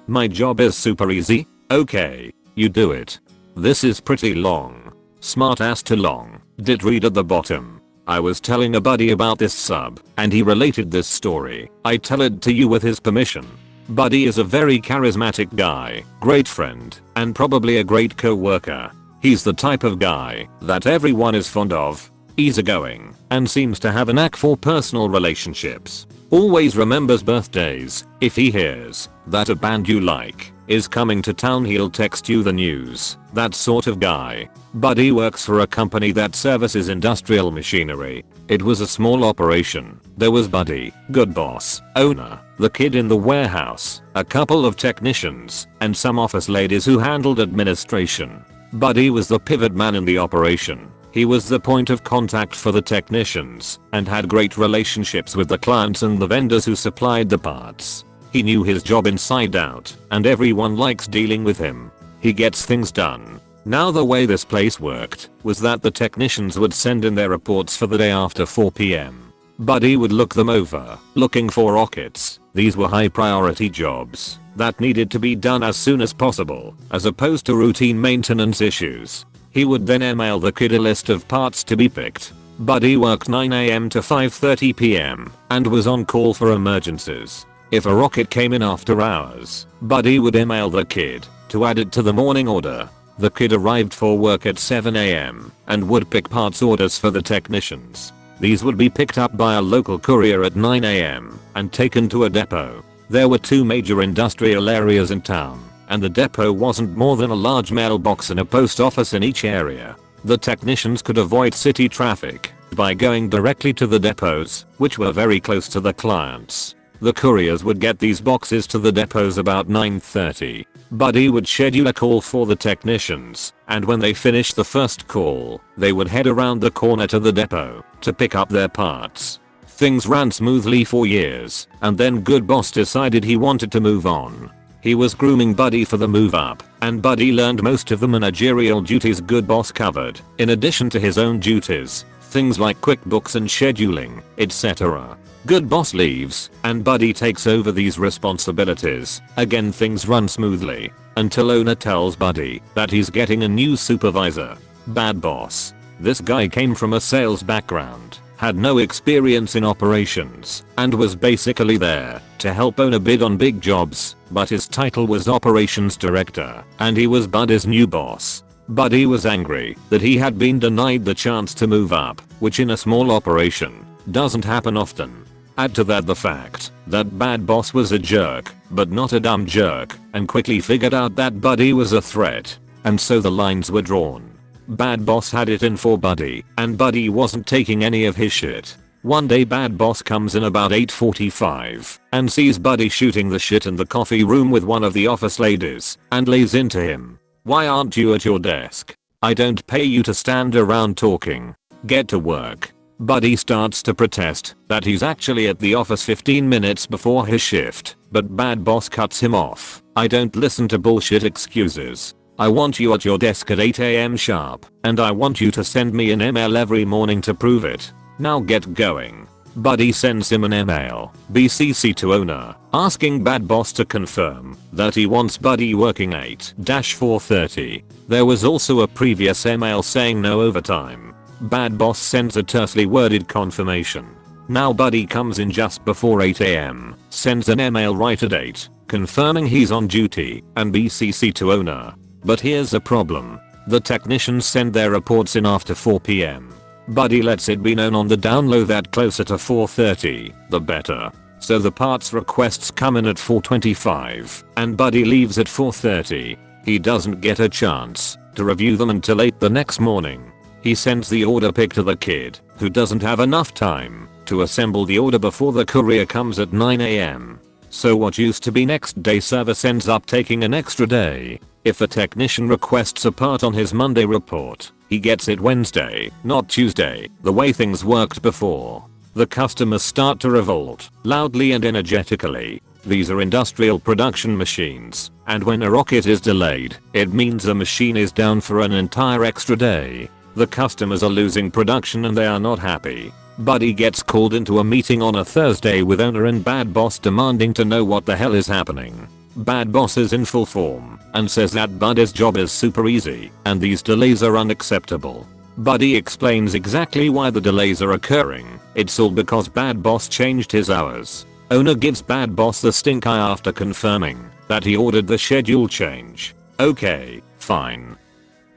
My job is super easy. Okay, you do it. This is pretty long. Smart ass to long. Did read at the bottom. I was telling a buddy about this sub, and he related this story. I tell it to you with his permission. Buddy is a very charismatic guy, great friend, and probably a great co-worker. He's the type of guy that everyone is fond of, easygoing, and seems to have a knack for personal relationships. Always remembers birthdays. If he hears that a band you like is coming to town, he'll text you the news. That sort of guy. Buddy works for a company that services industrial machinery. It was a small operation. There was Buddy, GoodBoss, owner, the kid in the warehouse, a couple of technicians, and some office ladies who handled administration. Buddy was the pivot man in the operation. He was the point of contact for the technicians and had great relationships with the clients and the vendors who supplied the parts. He knew his job inside out, and everyone likes dealing with him. He gets things done. Now the way this place worked was that the technicians would send in their reports for the day after 4 PM. Buddy would look them over, looking for rockets. These were high priority jobs that needed to be done as soon as possible, as opposed to routine maintenance issues. He would then email the kid a list of parts to be picked. Buddy worked 9 AM to 5:30 PM and was on call for emergencies. If a rocket came in after hours, Buddy would email the kid to add it to the morning order. The kid arrived for work at 7 AM and would pick parts orders for the technicians. These would be picked up by a local courier at 9 AM and taken to a depot. There were 2 major industrial areas in town, and the depot wasn't more than a large mailbox and a post office in each area. The technicians could avoid city traffic by going directly to the depots, which were very close to the clients. The couriers would get these boxes to the depots about 9:30. Buddy would schedule a call for the technicians, and when they finished the first call, they would head around the corner to the depot to pick up their parts. Things ran smoothly for years, and then GoodBoss decided he wanted to move on. He was grooming Buddy for the move up, and Buddy learned most of the managerial duties GoodBoss covered, in addition to his own duties, things like QuickBooks and scheduling, etc. GoodBoss leaves, and Buddy takes over these responsibilities. Again, things run smoothly, until owner tells Buddy that he's getting a new supervisor. Bad boss. This guy came from a sales background, had no experience in operations, and was basically there to help owner bid on big jobs, but his title was operations director, and he was Buddy's new boss. Buddy was angry that he had been denied the chance to move up, which in a small operation doesn't happen often. Add to that the fact that Bad Boss was a jerk, but not a dumb jerk, and quickly figured out that Buddy was a threat, and so the lines were drawn. Bad Boss had it in for Buddy, and Buddy wasn't taking any of his shit. One day Bad Boss comes in about 8:45 and sees Buddy shooting the shit in the coffee room with one of the office ladies and lays into him. "Why aren't you at your desk? I don't pay you to stand around talking. Get to work." Buddy starts to protest that he's actually at the office 15 minutes before his shift, but Bad Boss cuts him off. "I don't listen to bullshit excuses. I want you at your desk at 8 AM sharp, and I want you to send me an email every morning to prove it. Now get going." Buddy sends him an email, BCC to owner, asking Bad Boss to confirm that he wants Buddy working 8-4:30. There was also a previous email saying no overtime. Bad Boss sends a tersely worded confirmation. Now Buddy comes in just before 8 AM, sends an email right at 8, confirming he's on duty, and BCC to owner. But here's the problem. The technicians send their reports in after 4 PM. Buddy lets it be known on the down low that closer to 4:30, the better. So the parts requests come in at 4:25, and Buddy leaves at 4:30. He doesn't get a chance to review them until 8 the next morning. He sends the order pick to the kid, who doesn't have enough time to assemble the order before the courier comes at 9 AM. So what used to be next day service ends up taking an extra day. If a technician requests a part on his Monday report, he gets it Wednesday, not Tuesday, the way things worked before. The customers start to revolt, loudly and energetically. These are industrial production machines, and when a rocket is delayed, it means the machine is down for an entire extra day. The customers are losing production and they are not happy. Buddy gets called into a meeting on a Thursday with owner and Bad Boss demanding to know what the hell is happening. Bad boss is in full form and says that Buddy's job is super easy and these delays are unacceptable. Buddy explains exactly why the delays are occurring. It's all because bad boss changed his hours. Owner gives bad boss the stink eye after confirming that he ordered the schedule change. Okay, fine.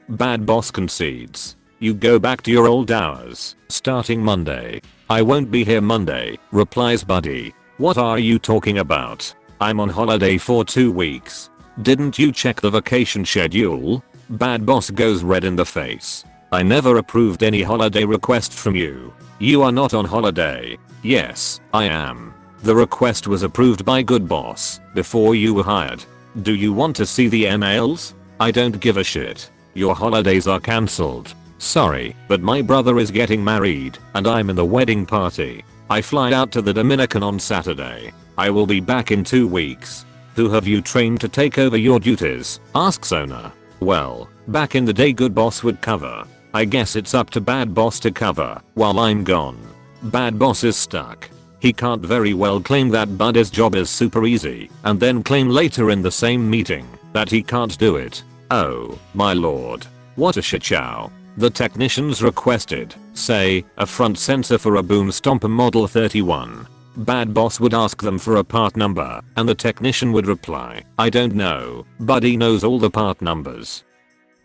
Bad boss concedes. You go back to your old hours, starting Monday. I won't be here Monday, replies Buddy. What are you talking about? I'm on holiday for 2 weeks. Didn't you check the vacation schedule? Bad boss goes red in the face. I never approved any holiday request from you. You are not on holiday. Yes, I am. The request was approved by GoodBoss before you were hired. Do you want to see the emails? I don't give a shit. Your holidays are cancelled. Sorry, but my brother is getting married and I'm in the wedding party. I fly out to the Dominican on Saturday. I will be back in 2 weeks. Who have you trained to take over your duties? Asks owner. Well, back in the day GoodBoss would cover. I guess it's up to bad boss to cover while I'm gone. Bad boss is stuck. He can't very well claim that Buddy's job is super easy and then claim later in the same meeting that he can't do it. Oh, my lord. What a shit show. The technicians requested, say, a front sensor for a boom stomper model 31. Bad boss would ask them for a part number and the technician would reply, I don't know, Buddy knows all the part numbers.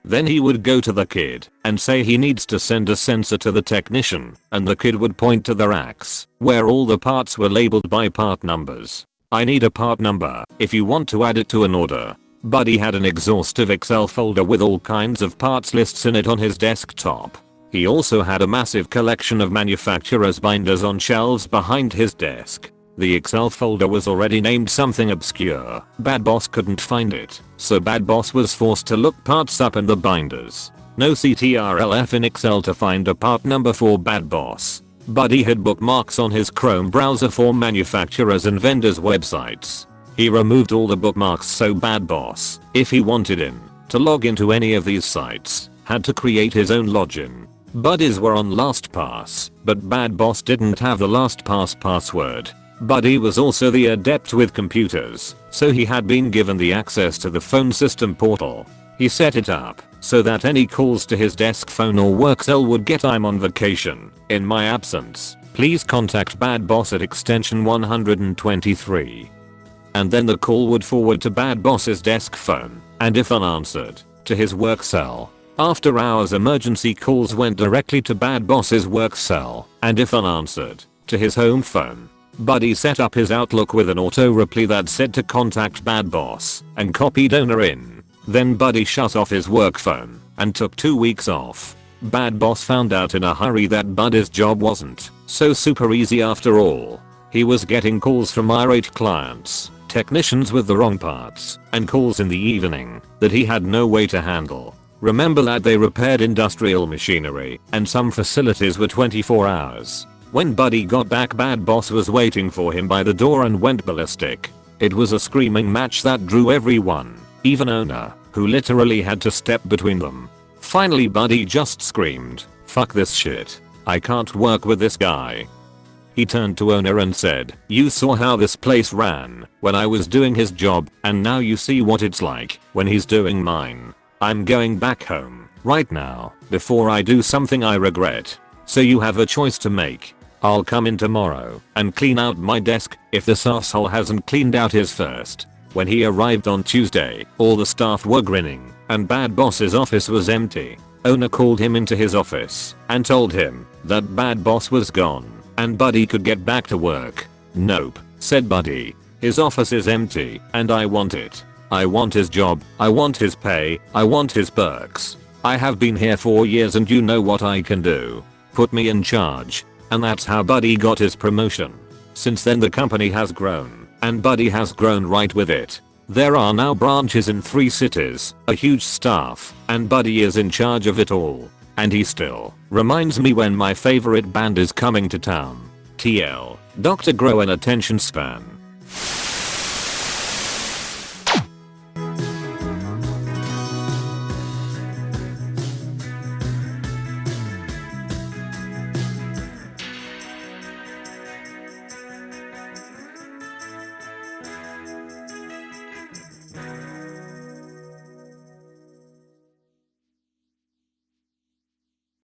Then he would go to the kid and say he needs to send a sensor to the technician and the kid would point to the racks where all the parts were labeled by part numbers. I need a part number if you want to add it to an order. Buddy had an exhaustive Excel folder with all kinds of parts lists in it on his desktop. He also had a massive collection of manufacturers' binders on shelves behind his desk. The Excel folder was already named something obscure. Bad boss couldn't find it, so bad boss was forced to look parts up in the binders. No CTRLF in Excel to find a part number for bad boss. Buddy had bookmarks on his Chrome browser for manufacturers and vendors' websites. He removed all the bookmarks so bad boss, if he wanted in to log into any of these sites, had to create his own login. Buddy's were on LastPass, but bad boss didn't have the LastPass password. Buddy was also the adept with computers, so he had been given the access to the phone system portal. He set it up so that any calls to his desk phone or work cell would get I'm on vacation. In my absence, please contact bad boss at extension 123. And then the call would forward to bad boss's desk phone, and if unanswered, to his work cell. After hours emergency calls went directly to bad boss's work cell, and if unanswered, to his home phone. Buddy set up his Outlook with an auto reply that said to contact bad boss and copied owner in. Then Buddy shut off his work phone and took 2 weeks off. Bad boss found out in a hurry that Buddy's job wasn't so super easy after all. He was getting calls from irate clients, technicians with the wrong parts, and calls in the evening that he had no way to handle. Remember that they repaired industrial machinery and some facilities were 24 hours. When Buddy got back bad boss was waiting for him by the door and went ballistic. It was a screaming match that drew everyone, even owner, who literally had to step between them. Finally Buddy just screamed, fuck this shit. I can't work with this guy. He turned to owner and said, you saw how this place ran when I was doing his job and now you see what it's like when he's doing mine. I'm going back home right now before I do something I regret. So you have a choice to make. I'll come in tomorrow and clean out my desk if this asshole hasn't cleaned out his first. When he arrived on Tuesday, all the staff were grinning and bad boss's office was empty. Owner called him into his office and told him that bad boss was gone and Buddy could get back to work. Nope, said Buddy. His office is empty and I want it. I want his job, I want his pay, I want his perks. I have been here 4 years and you know what I can do. Put me in charge. And that's how Buddy got his promotion. Since then the company has grown, and Buddy has grown right with it. There are now branches in 3 cities, a huge staff, and Buddy is in charge of it all. And he still reminds me when my favorite band is coming to town. TL, Dr. Grow an attention span.